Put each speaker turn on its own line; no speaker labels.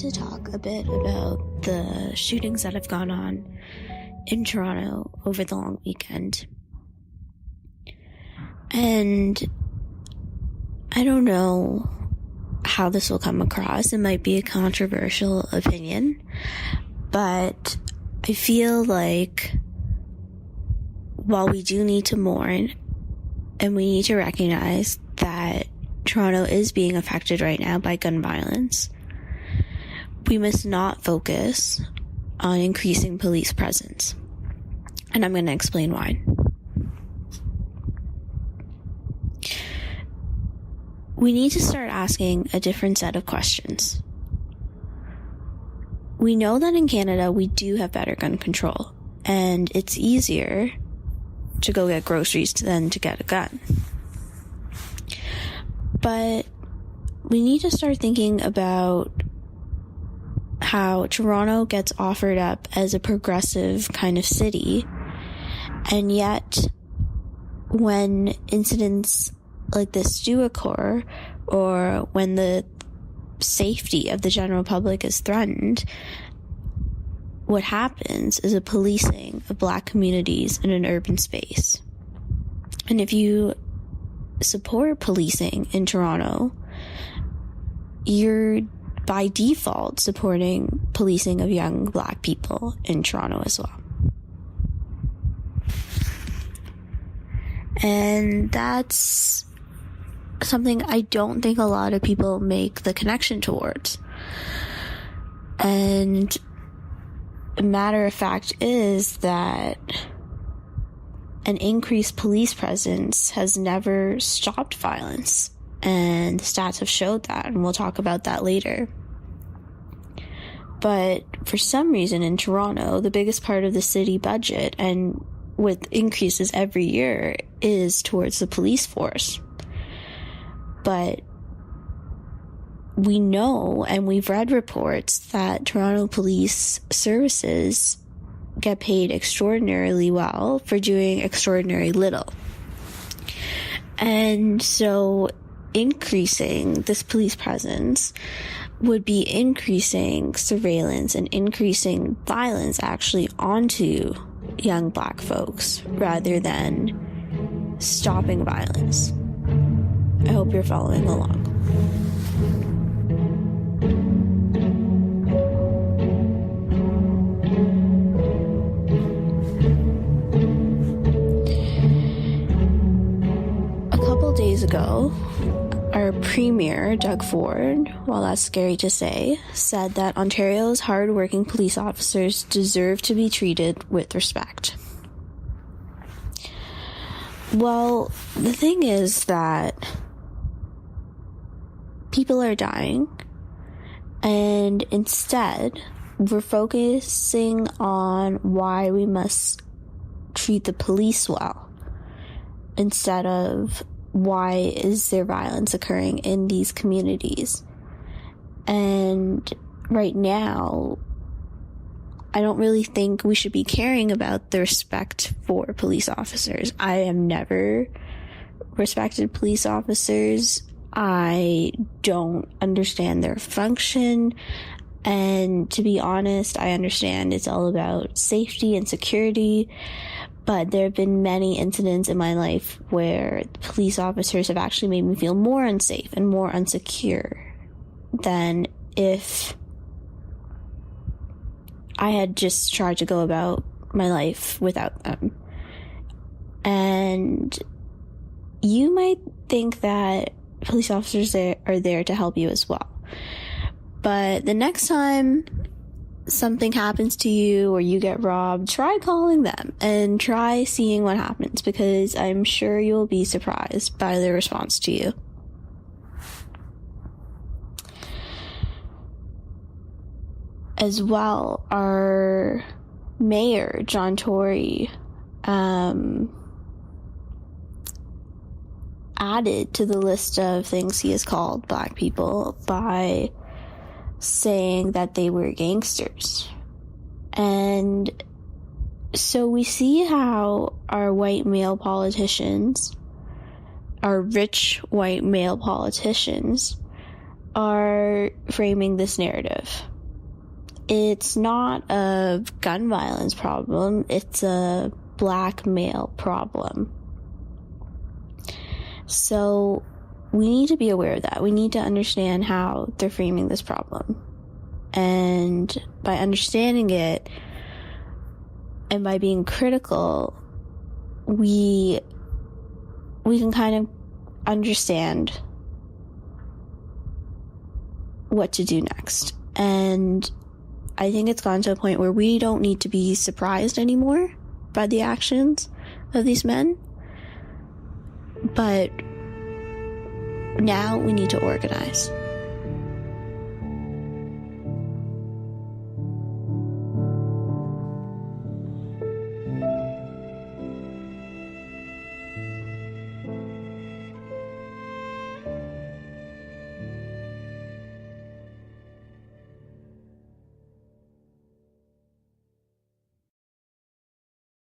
to talk a bit about the shootings that have gone on in Toronto over the long weekend. And I don't know how this will come across. It might be a controversial opinion, but I feel like while we do need to mourn and we need to recognize that Toronto is being affected right now by gun violence, we must not focus on increasing police presence. And I'm going to explain why. We need to start asking a different set of questions. We know that in Canada we do have better gun control, and it's easier to go get groceries than to get a gun. But we need to start thinking about how Toronto gets offered up as a progressive kind of city, and yet when incidents like this do occur, or when the safety of the general public is threatened, what happens is a policing of Black communities in an urban space. And if you support policing in Toronto, you're by default supporting policing of young Black people in Toronto as well. And that's something I don't think a lot of people make the connection towards. And a matter of fact is that an increased police presence has never stopped violence, and the stats have showed that, and we'll talk about that later. But for some reason in Toronto, the biggest part of the city budget, and with increases every year, is towards the police force. But we know, and we've read reports, that Toronto police services get paid extraordinarily well for doing extraordinarily little. And so increasing this police presence would be increasing surveillance and increasing violence actually onto young Black folks rather than stopping violence. I hope you're following along. A couple days ago, our Premier, Doug Ford, while that's scary to say, said that Ontario's hard-working police officers deserve to be treated with respect. Well, the thing is that people are dying, and instead we're focusing on why we must treat the police well instead of why is there violence occurring in these communities. And right now, I don't really think we should be caring about the respect for police officers. I have never respected police officers. I don't understand their function. And to be honest, I understand it's all about safety and security. But there have been many incidents in my life where police officers have actually made me feel more unsafe and more unsecure than if I had just tried to go about my life without them. And you might think that police officers are there to help you as well. But the next time something happens to you or you get robbed, try calling them and try seeing what happens, because I'm sure you'll be surprised by their response to you. As well, our mayor, John Tory, added to the list of things he has called Black people by saying that they were gangsters. And so we see how our white male politicians, our rich white male politicians, are framing this narrative. it's not a gun violence problem, it's a black male problem. So we need to be aware of that. We need to understand how they're framing this problem. And by understanding it and by being critical, we can kind of understand what to do next. And I think it's gotten to a point where we don't need to be surprised anymore by the actions of these men. But now we need to organize.